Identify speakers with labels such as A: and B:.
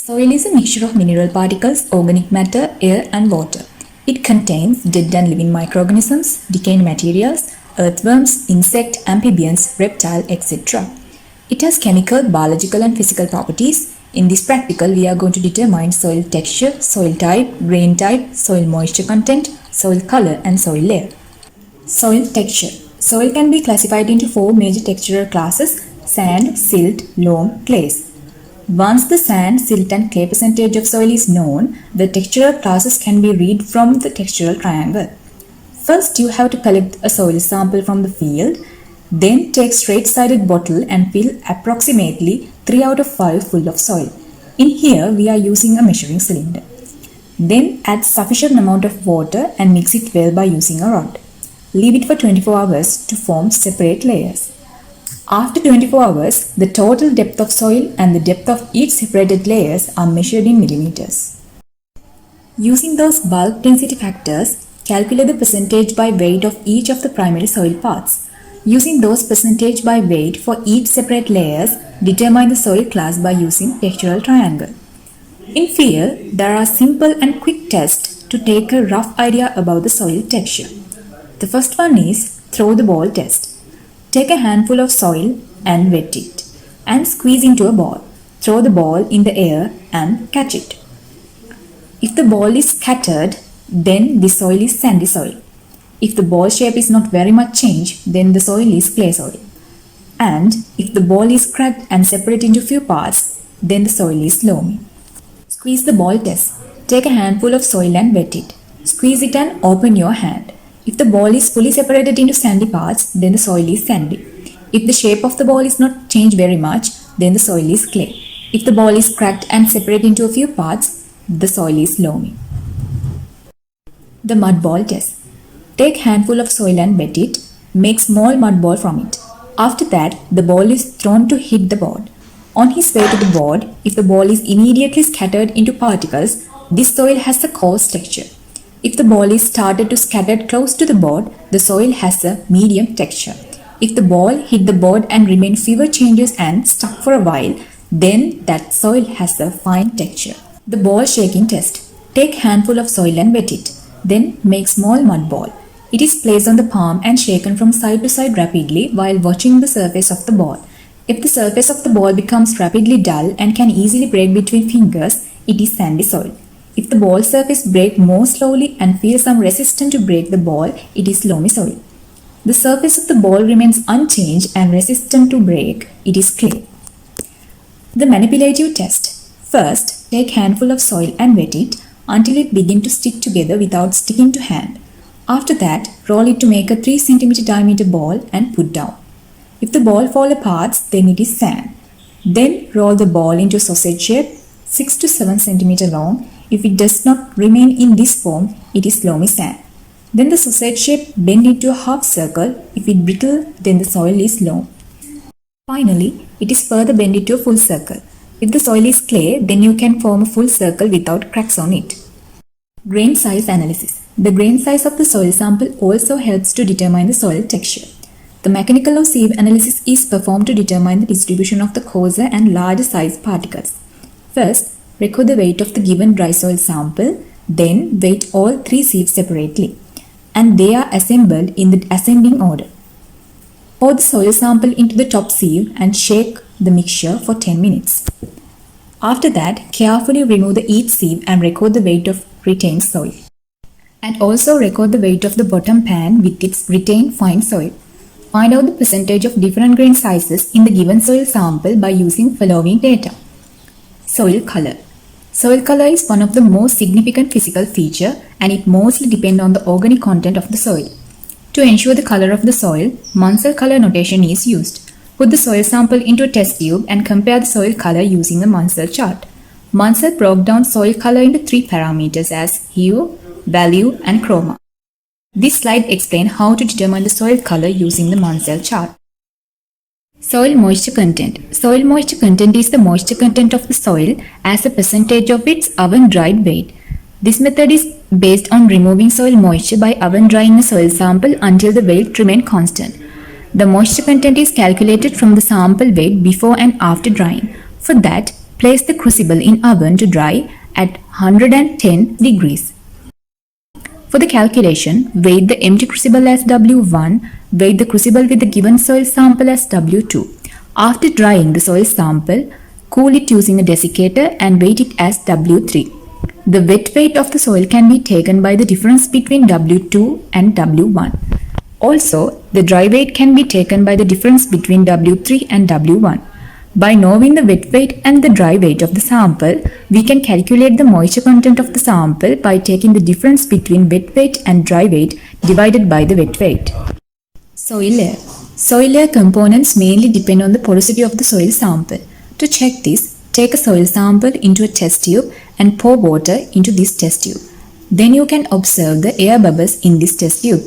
A: Soil is a mixture of mineral particles, organic matter, air and water. It contains dead and living microorganisms, decaying materials, earthworms, insect, amphibians, reptile, etc. It has chemical, biological and physical properties. In this practical, we are going to determine soil texture, soil type, grain type, soil moisture content, soil color and soil layer. Soil texture. Soil can be classified into four major textural classes: sand, silt, loam, clays. Once the sand, silt and clay percentage of soil is known, the textural classes can be read from the textural triangle. First, you have to collect a soil sample from the field. Then take straight-sided bottle and fill approximately 3 out of 5 full of soil. In here, we are using a measuring cylinder. Then add sufficient amount of water and mix it well by using a rod. Leave it for 24 hours to form separate layers. After 24 hours, the total depth of soil and the depth of each separated layers are measured in millimeters. Using those bulk density factors, calculate the percentage by weight of each of the primary soil parts. Using those percentage by weight for each separate layers, determine the soil class by using textural triangle. In field, there are simple and quick tests to take a rough idea about the soil texture. The first one is throw the ball test. Take a handful of soil and wet it and squeeze into a ball. Throw the ball in the air and catch it. If the ball is scattered, then the soil is sandy soil. If the ball shape is not very much changed, then the soil is clay soil. And if the ball is cracked and separated into few parts, then the soil is loamy. Squeeze the ball test. Take a handful of soil and wet it. Squeeze it and open your hand. If the ball is fully separated into sandy parts, then the soil is sandy. If the shape of the ball is not changed very much, then the soil is clay. If the ball is cracked and separated into a few parts, the soil is loamy. The mud ball test. Take handful of soil and wet it. Make small mud ball from it. After that, the ball is thrown to hit the board. On his way to the board, if the ball is immediately scattered into particles, this soil has a coarse texture. If the ball is started to scatter close to the board, the soil has a medium texture. If the ball hit the board and remained fewer changes and stuck for a while, then that soil has a fine texture. The ball shaking test. Take handful of soil and wet it. Then make small mud ball. It is placed on the palm and shaken from side to side rapidly while watching the surface of the ball. If the surface of the ball becomes rapidly dull and can easily break between fingers, it is sandy soil. If the ball surface breaks more slowly and feels some resistance to break the ball, it is loamy soil. The surface of the ball remains unchanged and resistant to break, it is clay. The manipulative test. First, take handful of soil and wet it until it begins to stick together without sticking to hand. After that, roll it to make a 3 cm diameter ball and put down. If the ball falls apart, then it is sand. Then roll the ball into a sausage shape, 6 to 7 cm long. If it does not remain in this form, it is loamy sand. Then the sausage shape bend into a half circle. If it brittle, then the soil is loam. Finally, it is further bent into a full circle. If the soil is clay, then you can form a full circle without cracks on it. Grain size analysis. The grain size of the soil sample also helps to determine the soil texture. The mechanical or sieve analysis is performed to determine the distribution of the coarser and larger size particles. First, record the weight of the given dry soil sample, then weight all 3 sieves separately, and they are assembled in the ascending order. Pour the soil sample into the top sieve and shake the mixture for 10 minutes. After that, carefully remove each sieve and record the weight of retained soil. And also record the weight of the bottom pan with its retained fine soil. Find out the percentage of different grain sizes in the given soil sample by using following data. Soil color. Soil color is one of the most significant physical feature and it mostly depends on the organic content of the soil. To ensure the color of the soil, Munsell color notation is used. Put the soil sample into a test tube and compare the soil color using the Munsell chart. Munsell broke down soil color into 3 parameters as hue, value and chroma. This slide explains how to determine the soil color using the Munsell chart. Soil moisture content. Soil moisture content is the moisture content of the soil as a percentage of its oven-dried weight. This method is based on removing soil moisture by oven-drying a soil sample until the weight remains constant. The moisture content is calculated from the sample weight before and after drying. For that, Place the crucible in oven to dry at 110 degrees. For the calculation, weight the empty crucible as W1, weight the crucible with the given soil sample as W2. After drying the soil sample, cool it using a desiccator and weight it as W3. The wet weight of the soil can be taken by the difference between W2 and W1. Also, the dry weight can be taken by the difference between W3 and W1. By knowing the wet weight and the dry weight of the sample, we can calculate the moisture content of the sample by taking the difference between wet weight and dry weight divided by the wet weight. Soil layer. Soil layer components mainly depend on the porosity of the soil sample. To check this, take a soil sample into a test tube and pour water into this test tube. Then you can observe the air bubbles in this test tube.